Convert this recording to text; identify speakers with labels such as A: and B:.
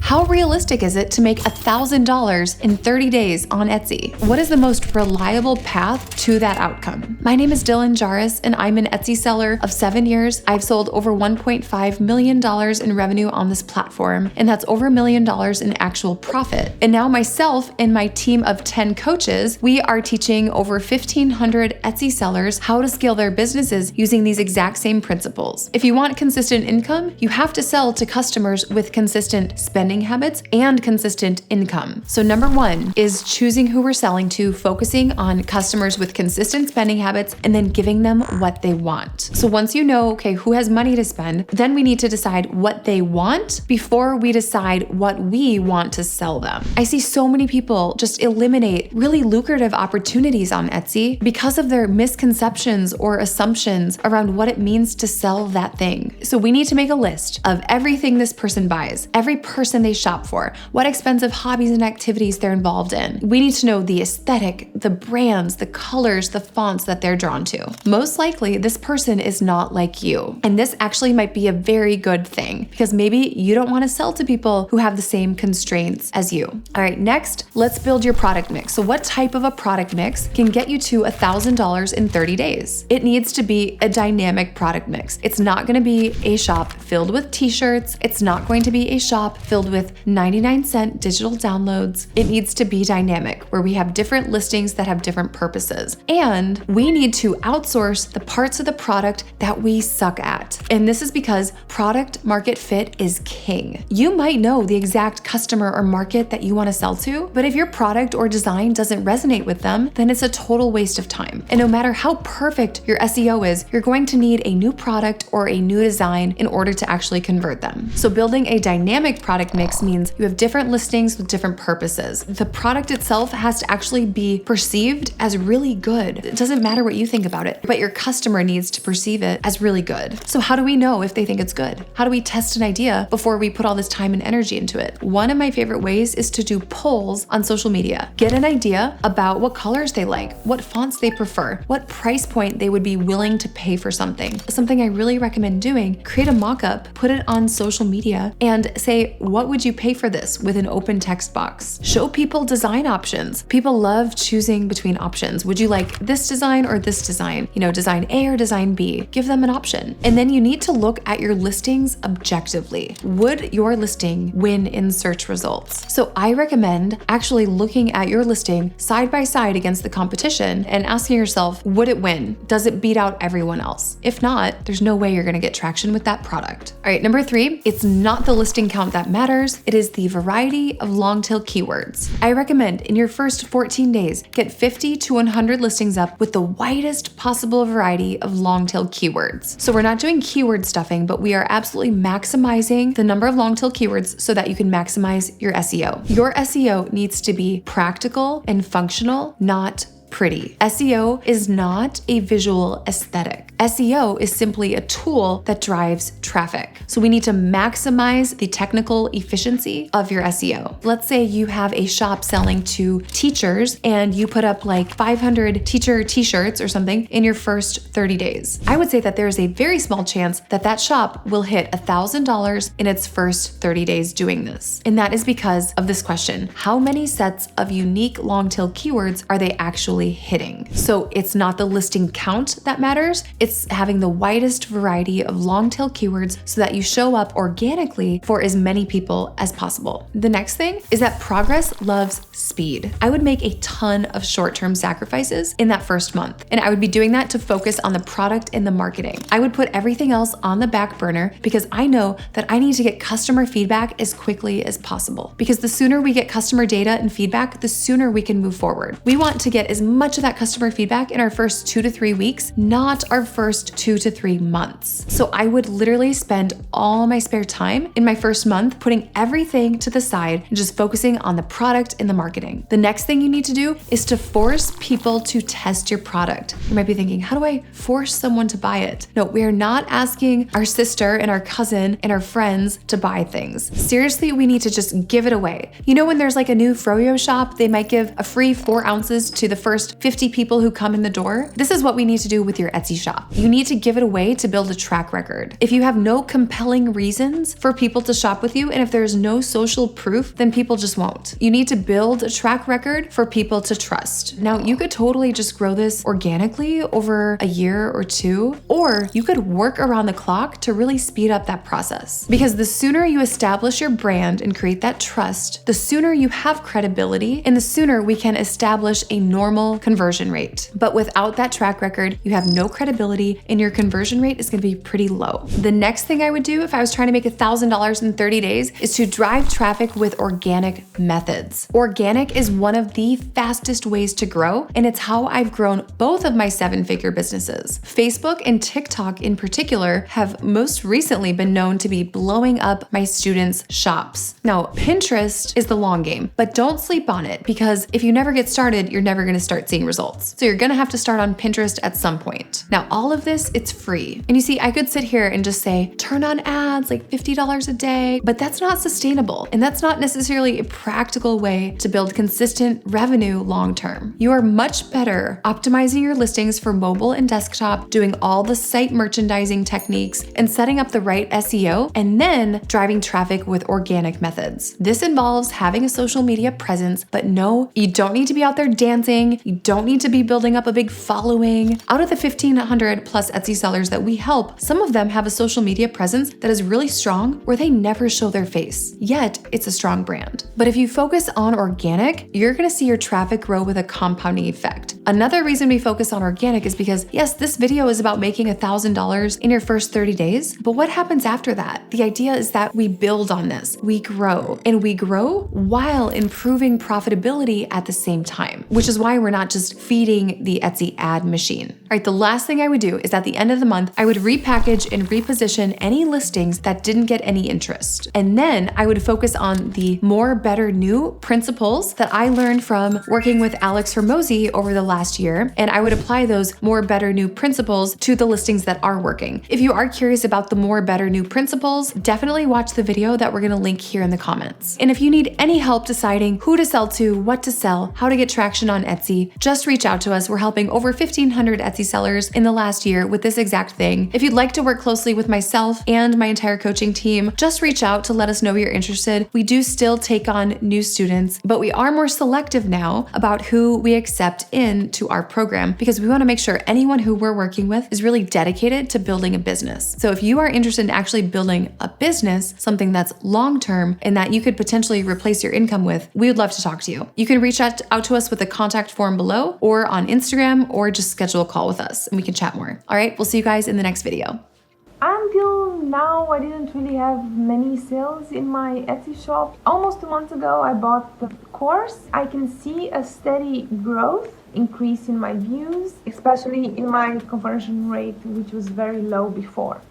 A: How realistic is it to make $1,000 in 30 days on Etsy? What is the most reliable path to that outcome? My name is Dylan Jarris, and I'm an Etsy seller of 7 years. I've sold over $1.5 million in revenue on this platform, and that's over $1 million in actual profit. And now myself and my team of 10 coaches, we are teaching over 1,500 Etsy sellers how to scale their businesses using these exact same principles. If you want consistent income, you have to sell to customers with consistent spending habits and consistent income. So number one is choosing who we're selling to, focusing on customers with consistent spending habits, and then giving them what they want. So once you know, okay, who has money to spend, then we need to decide what they want before we decide what we want to sell them. I see so many people just eliminate really lucrative opportunities on Etsy because of their misconceptions or assumptions around what it means to sell that thing. So we need to make a list of everything this person buys, every person they shop for, what expensive hobbies and activities they're involved in. We need to know the aesthetic, the brands, the colors, the fonts that they're drawn to. Most likely, this person is not like you. And this actually might be a very good thing because maybe you don't want to sell to people who have the same constraints as you. All right, next, let's build your product mix. So what type of a product mix can get you to $1,000 in 30 days? It needs to be a dynamic product mix. It's not going to be a shop filled with t-shirts. It's not going to be a shop filled with 99-cent digital downloads. It needs to be dynamic, where we have different listings that have different purposes. And we need to outsource the parts of the product that we suck at. And this is because product market fit is king. You might know the exact customer or market that you want to sell to, but if your product or design doesn't resonate with them, then it's a total waste of time. And no matter how perfect your SEO is, you're going to need a new product or a new design in order to actually convert them. So building a dynamic product mix means you have different listings with different purposes. The product itself has to actually be perceived as really good. It doesn't matter what you think about it, but your customer needs to perceive it as really good. So how do we know if they think it's good? How do we test an idea before we put all this time and energy into it? One of my favorite ways is to do polls on social media. Get an idea about what colors they like, what fonts they prefer, what price point they would be willing to pay for something. Something I really recommend doing, create a mock-up, put it on social media, and say, what would you pay for this with an open text box? Show people design options. People love choosing between options. Would you like this design or this design? Design A or design B. Give them an option. And then you need to look at your listings objectively. Would your listing win in search results? So I recommend actually looking at your listing side by side against the competition and asking yourself, would it win? Does it beat out everyone else? If not, there's no way you're going to get traction with that product. All right, number 3, it's not the listing count that matters. It is the variety of long tail keywords. I recommend in your first 14 days, get 50 to 100 listings up with the widest possible variety of long tail keywords. So we're not doing keyword stuffing, but we are absolutely maximizing the number of long tail keywords so that you can maximize your SEO. Your SEO needs to be practical and functional, not pretty. SEO is not a visual aesthetic. SEO is simply a tool that drives traffic. So we need to maximize the technical efficiency of your SEO. Let's say you have a shop selling to teachers and you put up like 500 teacher t-shirts or something in your first 30 days. I would say that there's a very small chance that that shop will hit $1,000 in its first 30 days doing this. And that is because of this question: how many sets of unique long tail keywords are they actually hitting? So it's not the listing count that matters. It's having the widest variety of long tail keywords so that you show up organically for as many people as possible. The next thing is that progress loves speed. I would make a ton of short-term sacrifices in that first month, and I would be doing that to focus on the product and the marketing. I would put everything else on the back burner because I know that I need to get customer feedback as quickly as possible. Because the sooner we get customer data and feedback, the sooner we can move forward. We want to get as much of that customer feedback in our first 2 to 3 weeks, not our first 2 to 3 months. So I would literally spend all my spare time in my first month putting everything to the side and just focusing on the product and the marketing. The next thing you need to do is to force people to test your product. You might be thinking, how do I force someone to buy it? No, we are not asking our sister and our cousin and our friends to buy things. Seriously, we need to just give it away. When there's like a new froyo shop, they might give a free 4 ounces to the first 50 people who come in the door. This is what we need to do with your Etsy shop. You need to give it away to build a track record. If you have no compelling reasons for people to shop with you, and if there's no social proof, then people just won't. You need to build a track record for people to trust. Now, you could totally just grow this organically over a year or two, or you could work around the clock to really speed up that process. Because the sooner you establish your brand and create that trust, the sooner you have credibility, and the sooner we can establish a normal conversion rate. But without that track record, you have no credibility and your conversion rate is gonna be pretty low. The next thing I would do if I was trying to make $1,000 in 30 days is to drive traffic with organic methods. Organic is one of the fastest ways to grow, and it's how I've grown both of my 7-figure businesses. Facebook and TikTok in particular have most recently been known to be blowing up my students' shops. Now, Pinterest is the long game, but don't sleep on it, because if you never get started, you're never gonna start seeing results. So you're gonna have to start on Pinterest at some point. Now, all of this, it's free. And you see, I could sit here and just say, turn on ads, like $50 a day, but that's not sustainable. And that's not necessarily a practical way to build consistent revenue long-term. You are much better optimizing your listings for mobile and desktop, doing all the site merchandising techniques, and setting up the right SEO, and then driving traffic with organic methods. This involves having a social media presence, but no, you don't need to be out there dancing. You don't need to be building up a big following. Out of the 1,500 plus Etsy sellers that we help, some of them have a social media presence that is really strong where they never show their face, yet it's a strong brand. But if you focus on organic, you're gonna see your traffic grow with a compounding effect. Another reason we focus on organic is because, yes, this video is about making $1,000 in your first 30 days, but what happens after that? The idea is that we build on this, we grow, and we grow while improving profitability at the same time, which is why we're not just feeding the Etsy ad machine. All right, the last thing I would do is at the end of the month, I would repackage and reposition any listings that didn't get any interest. And then I would focus on the more, better, new principles that I learned from working with Alex Hormozi over the last year. And I would apply those more, better, new principles to the listings that are working. If you are curious about the more, better, new principles, definitely watch the video that we're gonna link here in the comments. And if you need any help deciding who to sell to, what to sell, how to get traction on Etsy, just reach out to us. We're helping over 1,500 Etsy sellers in the last year with this exact thing. If you'd like to work closely with myself and my entire coaching team, just reach out to let us know you're interested. We do still take on new students, but we are more selective now about who we accept into our program because we want to make sure anyone who we're working with is really dedicated to building a business. So if you are interested in actually building a business, something that's long-term and that you could potentially replace your income with, we would love to talk to you. You can reach out to us with the contact form below or on Instagram, or just schedule a call with us and we can chat more. All right, we'll see you guys in the next video.
B: Until now, I didn't really have many sales in my Etsy shop. Almost 2 months ago, I bought the course. I can see a steady growth, increase in my views, especially in my conversion rate, which was very low before.